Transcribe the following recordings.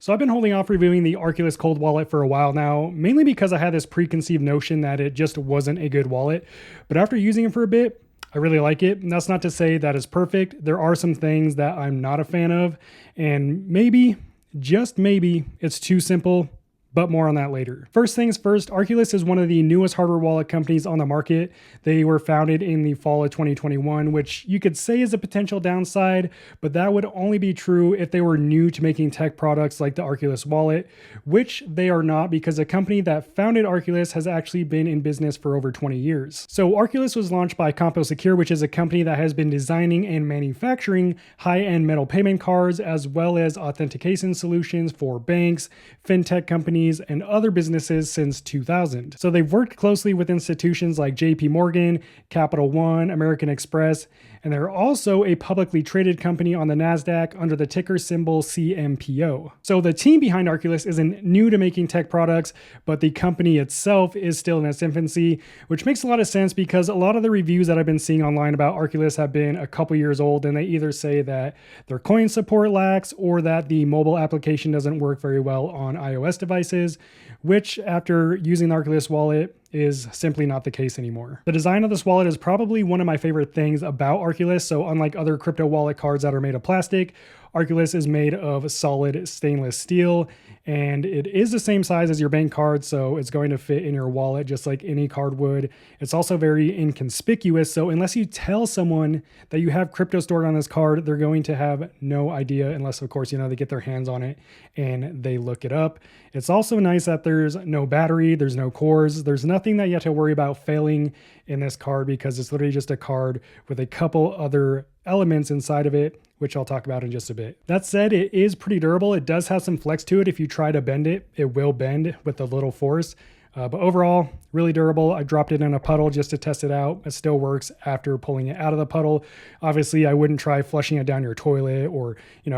So I've been holding off reviewing the Arculus cold wallet for a while now, mainly because I had this preconceived notion that it just wasn't a good wallet. But after using it for a bit, I really like it. And that's not to say that it's perfect. There are some things that I'm not a fan of, and maybe, just maybe, it's too simple. But more on that later. First things first, Arculus is one of the newest hardware wallet companies on the market. They were founded in the fall of 2021, which you could say is a potential downside, but that would only be true if they were new to making tech products like the Arculus wallet, which they are not, because the company that founded Arculus has actually been in business for over 20 years. So Arculus was launched by CompoSecure, which is a company that has been designing and manufacturing high-end metal payment cards, as well as authentication solutions for banks, fintech companies, and other businesses since 2000. So they've worked closely with institutions like JP Morgan, Capital One, American Express, and they're also a publicly traded company on the NASDAQ under the ticker symbol CMPO. So the team behind Arculus isn't new to making tech products, but the company itself is still in its infancy, which makes a lot of sense because a lot of the reviews that I've been seeing online about Arculus have been a couple years old, and they either say that their coin support lacks or that the mobile application doesn't work very well on iOS devices, which after using the Arculus wallet is simply not the case anymore. The design of this wallet is probably one of my favorite things about Arculus. So unlike other crypto wallet cards that are made of plastic, Arculus is made of solid stainless steel, and it is the same size as your bank card, so it's going to fit in your wallet just like any card would. It's also very inconspicuous, so unless you tell someone that you have crypto stored on this card, they're going to have no idea, unless of course, they get their hands on it and they look it up. It's also nice that there's no battery, there's no cords, there's nothing that you have to worry about failing in this card because it's literally just a card with a couple other elements inside of it, which I'll talk about in just a bit. That said, it is pretty durable. It does have some flex to it. If you try to bend it, it will bend with a little force. But overall, really durable. I dropped it in a puddle just to test it out. It still works after pulling it out of the puddle. Obviously, I wouldn't try flushing it down your toilet or,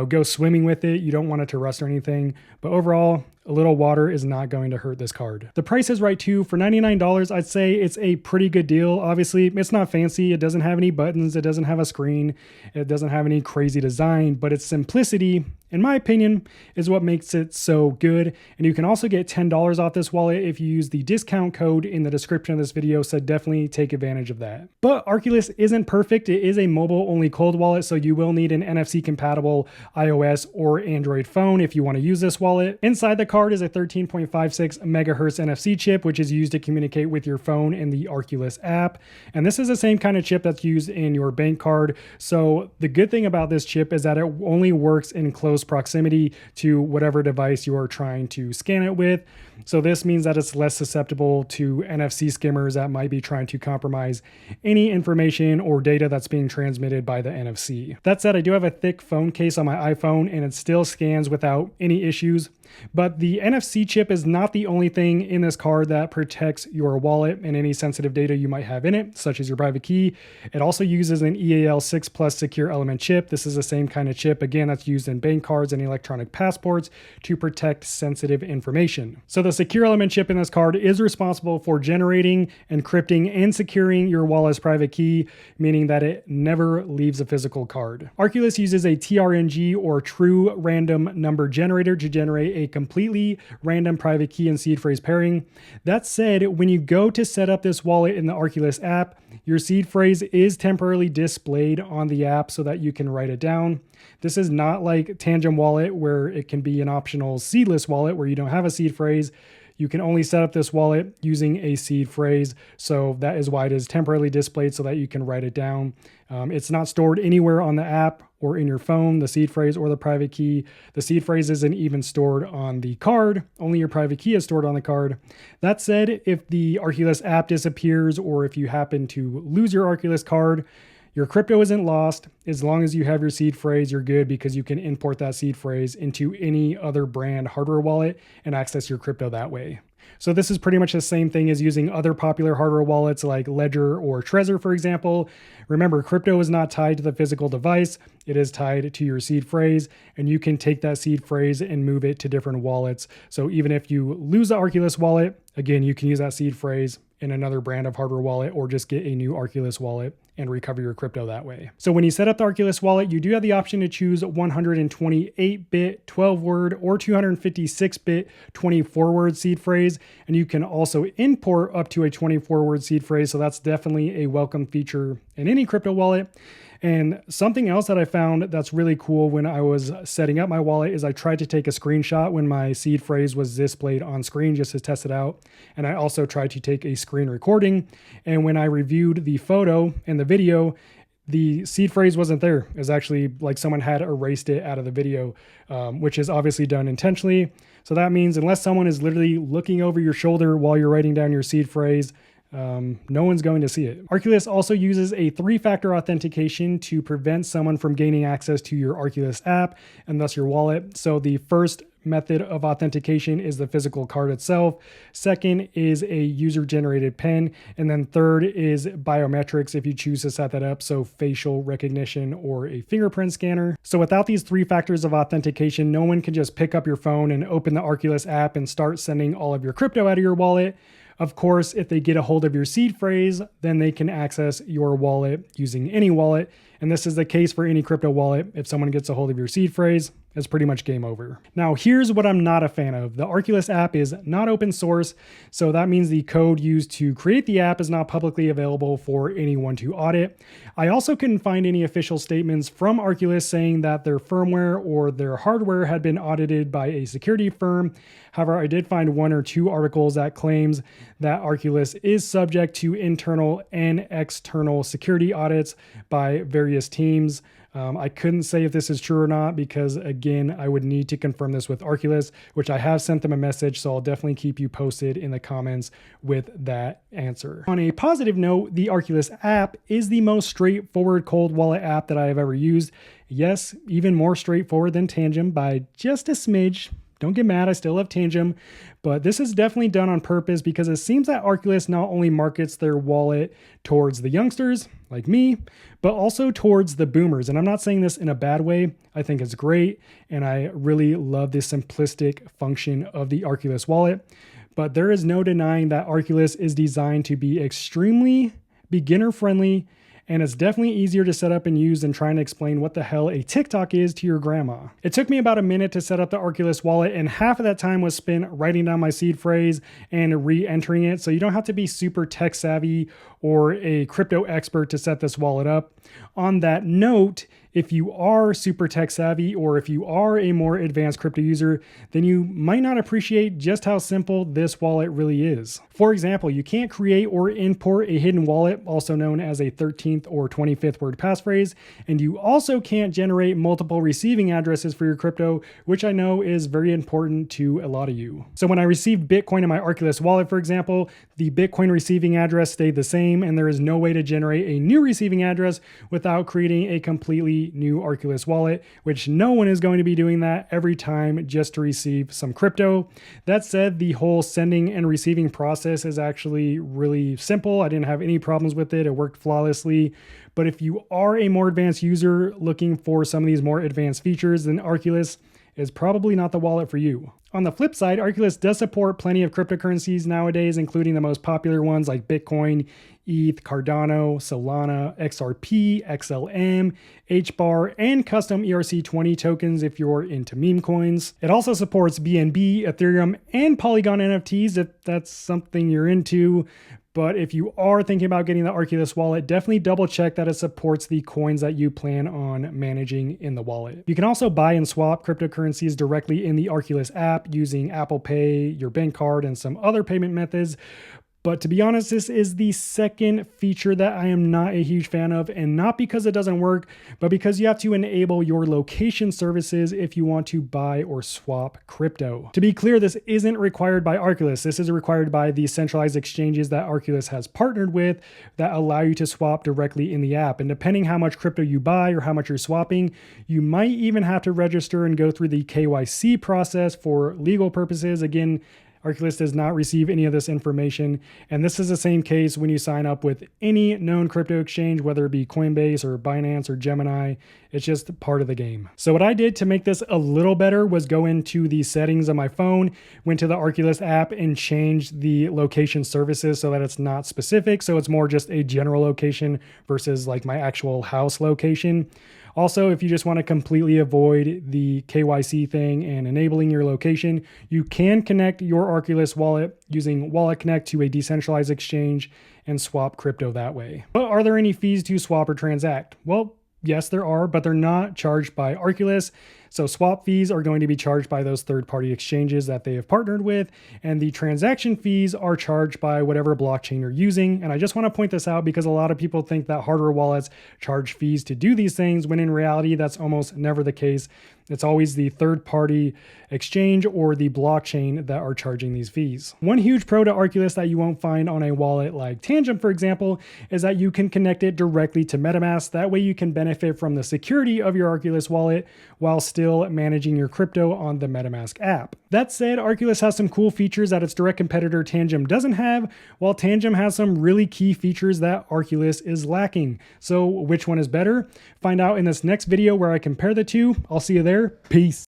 go swimming with it. You don't want it to rust or anything. But overall, a little water is not going to hurt this card. The price is right too. For $99, I'd say it's a pretty good deal. Obviously, it's not fancy. It doesn't have any buttons. It doesn't have a screen. It doesn't have any crazy design, but its simplicity, in my opinion, is what makes it so good. And you can also get $10 off this wallet if you use the discount code in the description of this video, so definitely take advantage of that. But Arculus isn't perfect. It is a mobile-only cold wallet, so you will need an NFC-compatible iOS or Android phone if you want to use this wallet. Inside the card is a 13.56 megahertz NFC chip, which is used to communicate with your phone in the Arculus app. And this is the same kind of chip that's used in your bank card. So the good thing about this chip is that it only works in close proximity to whatever device you are trying to scan it with. So this means that it's less susceptible to NFC skimmers that might be trying to compromise any information or data that's being transmitted by the NFC. That said, I do have a thick phone case on my iPhone and it still scans without any issues. But the NFC chip is not the only thing in this card that protects your wallet and any sensitive data you might have in it, such as your private key. It also uses an EAL6 Plus secure element chip. This is the same kind of chip, again, that's used in bank cards and electronic passports to protect sensitive information. So the secure element chip in this card is responsible for generating, encrypting, and securing your wallet's private key, meaning that it never leaves a physical card. Arculus uses a TRNG or true random number generator to generate a completely random private key and seed phrase pairing. That said, when you go to set up this wallet in the Arculus app, your seed phrase is temporarily displayed on the app so that you can write it down. This is not like Tangent Wallet, where it can be an optional seedless wallet where you don't have a seed phrase. You can only set up this wallet using a seed phrase. So that is why it is temporarily displayed so that you can write it down. It's not stored anywhere on the app or in your phone, the seed phrase or the private key. The seed phrase isn't even stored on the card. Only your private key is stored on the card. That said, if the Arculus app disappears or if you happen to lose your Arculus card, your crypto isn't lost. As long as you have your seed phrase, you're good because you can import that seed phrase into any other brand hardware wallet and access your crypto that way. So this is pretty much the same thing as using other popular hardware wallets like Ledger or Trezor, for example. Remember, crypto is not tied to the physical device. It is tied to your seed phrase, and you can take that seed phrase and move it to different wallets. So even if you lose the Arculus wallet, again, you can use that seed phrase in another brand of hardware wallet or just get a new Arculus wallet and recover your crypto that way. So when you set up the Arculus wallet, you do have the option to choose 128-bit 12-word or 256-bit 24-word seed phrase. And you can also import up to a 24-word seed phrase. So that's definitely a welcome feature in any crypto wallet. And something else that I found that's really cool when I was setting up my wallet is I tried to take a screenshot when my seed phrase was displayed on screen just to test it out. And I also tried to take a screen recording. And when I reviewed the photo and the video, the seed phrase wasn't there. It was actually like someone had erased it out of the video, which is obviously done intentionally. So that means unless someone is literally looking over your shoulder while you're writing down your seed phrase, no one's going to see it. Arculus also uses a 3-factor authentication to prevent someone from gaining access to your Arculus app and thus your wallet. So the first method of authentication is the physical card itself. Second is a user-generated PIN. And then third is biometrics if you choose to set that up, so facial recognition or a fingerprint scanner. So without these 3 factors of authentication, no one can just pick up your phone and open the Arculus app and start sending all of your crypto out of your wallet. Of course, if they get a hold of your seed phrase, then they can access your wallet using any wallet. And this is the case for any crypto wallet. If someone gets a hold of your seed phrase, it's pretty much game over. Now, here's what I'm not a fan of. The Arculus app is not open source, so that means the code used to create the app is not publicly available for anyone to audit. I also couldn't find any official statements from Arculus saying that their firmware or their hardware had been audited by a security firm. However, I did find 1 or 2 articles that claims that Arculus is subject to internal and external security audits by various teams. I couldn't say if this is true or not because, again, I would need to confirm this with Arculus, which I have sent them a message, so I'll definitely keep you posted in the comments with that answer. On a positive note, the Arculus app is the most straightforward cold wallet app that I have ever used. Yes, even more straightforward than Tangem by just a smidge. Don't get mad, I still love Tangem, but this is definitely done on purpose because it seems that Arculus not only markets their wallet towards the youngsters, like me, but also towards the boomers. And I'm not saying this in a bad way. I think it's great, and I really love the simplistic function of the Arculus wallet. But there is no denying that Arculus is designed to be extremely beginner-friendly, and it's definitely easier to set up and use than trying to explain what the hell a TikTok is to your grandma. It took me about a minute to set up the Arculus wallet, and half of that time was spent writing down my seed phrase and re-entering it. So you don't have to be super tech savvy or a crypto expert to set this wallet up. On that note, if you are super tech savvy or if you are a more advanced crypto user, then you might not appreciate just how simple this wallet really is. For example, you can't create or import a hidden wallet, also known as a 13th or 25th word passphrase, and you also can't generate multiple receiving addresses for your crypto, which I know is very important to a lot of you. So when I received Bitcoin in my Arculus wallet, for example, the Bitcoin receiving address stayed the same, and there is no way to generate a new receiving address without creating a completely new Arculus wallet, which no one is going to be doing that every time just to receive some crypto. That said, the whole sending and receiving process is actually really simple. I didn't have any problems with it. It worked flawlessly. But if you are a more advanced user looking for some of these more advanced features, then Arculus is probably not the wallet for you. On the flip side, Arculus does support plenty of cryptocurrencies nowadays, including the most popular ones like Bitcoin, ETH, Cardano, Solana, XRP, XLM, HBAR, and custom ERC20 tokens if you're into meme coins. It also supports BNB, Ethereum, and Polygon NFTs if that's something you're into. But if you are thinking about getting the Arculus wallet, definitely double check that it supports the coins that you plan on managing in the wallet. You can also buy and swap cryptocurrencies directly in the Arculus app using Apple Pay, your bank card, and some other payment methods. But to be honest, this is the second feature that I am not a huge fan of, and not because it doesn't work, but because you have to enable your location services if you want to buy or swap crypto. To be clear, this isn't required by Arculus. This is required by the centralized exchanges that Arculus has partnered with that allow you to swap directly in the app. And depending how much crypto you buy or how much you're swapping, you might even have to register and go through the KYC process for legal purposes. Again, Arculus does not receive any of this information. And this is the same case when you sign up with any known crypto exchange, whether it be Coinbase or Binance or Gemini. It's just part of the game. So what I did to make this a little better was go into the settings of my phone, went to the Arculus app and changed the location services so that it's not specific. So it's more just a general location versus like my actual house location. Also, if you just want to completely avoid the KYC thing and enabling your location, you can connect your Arculus wallet using Wallet Connect to a decentralized exchange and swap crypto that way. But are there any fees to swap or transact? Well, yes, there are, but they're not charged by Arculus. So swap fees are going to be charged by those third-party exchanges that they have partnered with, and the transaction fees are charged by whatever blockchain you're using. And I just want to point this out because a lot of people think that hardware wallets charge fees to do these things, when in reality, that's almost never the case. It's always the third-party exchange or the blockchain that are charging these fees. One huge pro to Arculus that you won't find on a wallet like Tangent, for example, is that you can connect it directly to metamask. That way you can benefit from the security of your Arculus wallet while still managing your crypto on the metamask app. That said, Arculus has some cool features that its direct competitor Tangent doesn't have, while Tangent has some really key features that Arculus is lacking. So which one is better? Find out in this next video where I compare the two. I'll see you there. Peace.